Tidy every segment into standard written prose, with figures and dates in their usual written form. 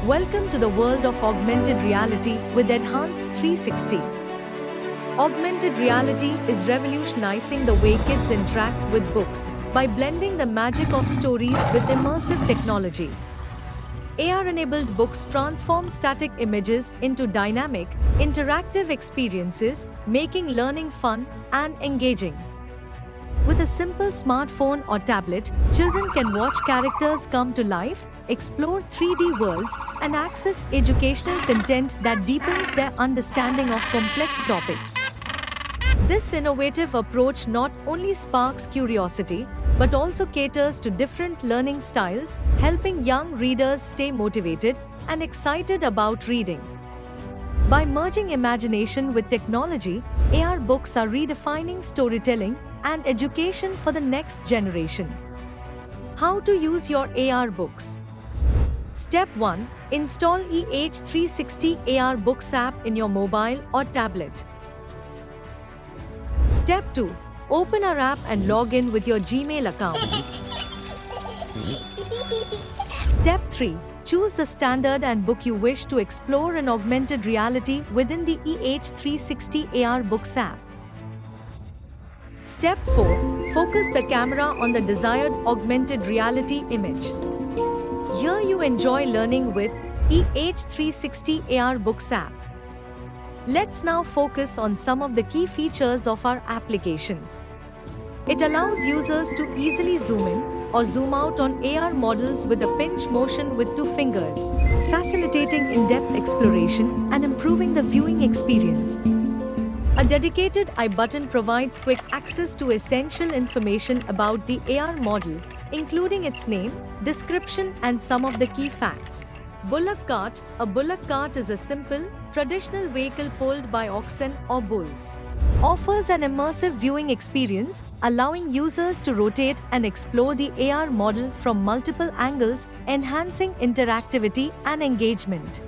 Welcome to the world of augmented reality with Enhanced 360. Augmented reality is revolutionizing the way kids interact with books by blending the magic of stories with immersive technology. AR-enabled books transform static images into dynamic, interactive experiences, making learning fun and engaging. With a simple smartphone or tablet, children can watch characters come to life, explore 3D worlds, and access educational content that deepens their understanding of complex topics. This innovative approach not only sparks curiosity, but also caters to different learning styles, helping young readers stay motivated and excited about reading. By merging imagination with technology, AR books are redefining storytelling and education for the next generation. How to use your AR books? Step 1. Install EH360 AR Books app in your mobile or tablet. Step 2. Open our app and log in with your Gmail account. Step 3. Choose the standard and book you wish to explore in augmented reality within the EH360 AR Books app. Step 4. Focus the camera on the desired augmented reality image. Here you enjoy learning with EH360 AR Books app. Let's now focus on some of the key features of our application. It allows users to easily zoom in or zoom out on AR models with a pinch motion with 2 fingers, facilitating in-depth exploration and improving the viewing experience. A dedicated I button provides quick access to essential information about the AR model, including its name, description, and some of the key facts. Bullock cart. A bullock cart is a simple, traditional vehicle pulled by oxen or bulls. Offers an immersive viewing experience, allowing users to rotate and explore the AR model from multiple angles, enhancing interactivity and engagement.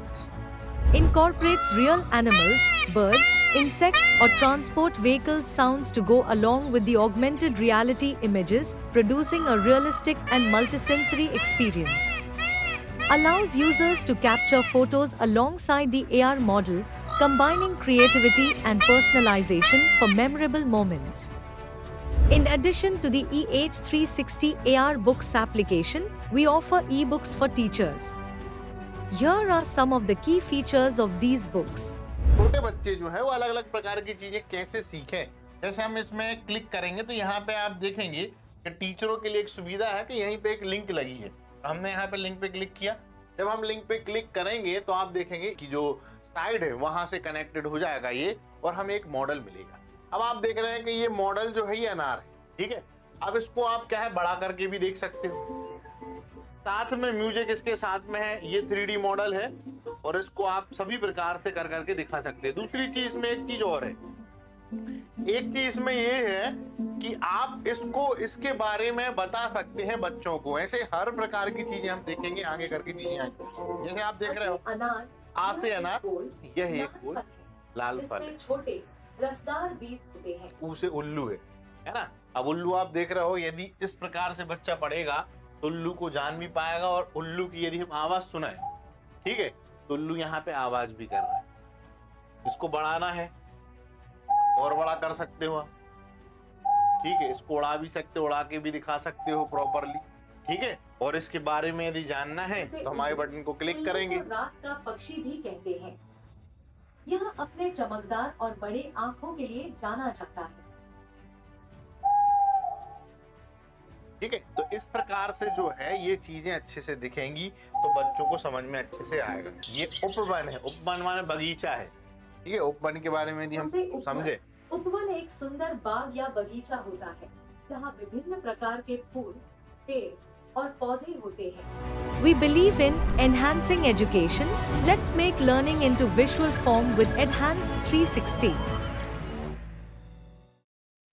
Incorporates real animals, birds, insects, or transport vehicles sounds to go along with the augmented reality images, producing a realistic and multisensory experience. Allows users to capture photos alongside the AR model, combining creativity and personalization for memorable moments. In addition to the EH360 AR Books application, we offer ebooks for teachers. Here are some of the key features of these books. छोटे बच्चे जो है वो अलग अलग प्रकार की चीजें कैसे सीखें, जैसे हम इसमें क्लिक करेंगे तो यहाँ पे आप देखेंगे कि टीचरों के लिए एक सुविधा है कि यहीं पे एक लिंक लगी है। हमने यहाँ पे लिंक पे क्लिक किया। जब हम लिंक पे क्लिक करेंगे तो आप देखेंगे कि जो साइड है वहां से कनेक्टेड हो जाएगा ये, और हमें एक मॉडल मिलेगा। अब आप देख रहे हैं कि ये मॉडल जो है ये अनार है, ठीक है। अब इसको आप क्या है बड़ा करके भी देख सकते हो। साथ में म्यूजिक इसके साथ में है, ये 3D मॉडल है और इसको आप सभी प्रकार से कर करके दिखा सकते हैं। दूसरी चीज में एक चीज और है, एक चीज में ये है कि आप इसको इसके बारे में बता सकते हैं बच्चों को। ऐसे हर प्रकार की चीजें हम देखेंगे आगे करके चीजें आएंगी। जैसे आप देख रहे हो आ से अनार, यह एक फूल लाल फल है, छोटे रसदार बीज होते हैं। ऊ से उल्लू है ना। अब उल्लू आप देख रहे हो, यदि इस प्रकार से बच्चा पढ़ेगा तो उल्लू को जान भी पाएगा, और उल्लू की यदि हम आवाज सुनाए, ठीक है, तो उल्लू यहाँ पे आवाज भी कर रहा है। इसको बढ़ाना है और बड़ा कर सकते हो आप, ठीक है। इसको उड़ा भी सकते हो, उड़ा के भी दिखा सकते हो प्रॉपरली, ठीक है। और इसके बारे में यदि जानना है तो हमारे बटन को क्लिक करेंगे। रात का पक्षी भी कहते हैं। यह अपने चमकदार और बड़े आंखों के लिए जाना जाता है। ठीक है, तो इस प्रकार से जो है ये चीजें अच्छे से दिखेंगी तो बच्चों को समझ में अच्छे से आएगा। ये उपवन है, उपवन माने बगीचा है, ठीक है। उपवन के बारे में यदि हम समझे, उपवन एक सुंदर बाग या बगीचा होता है जहाँ विभिन्न प्रकार के फूल, पेड़ और पौधे होते हैं। We believe in enhancing education. Let's make learning into visual form with Enhanced 360.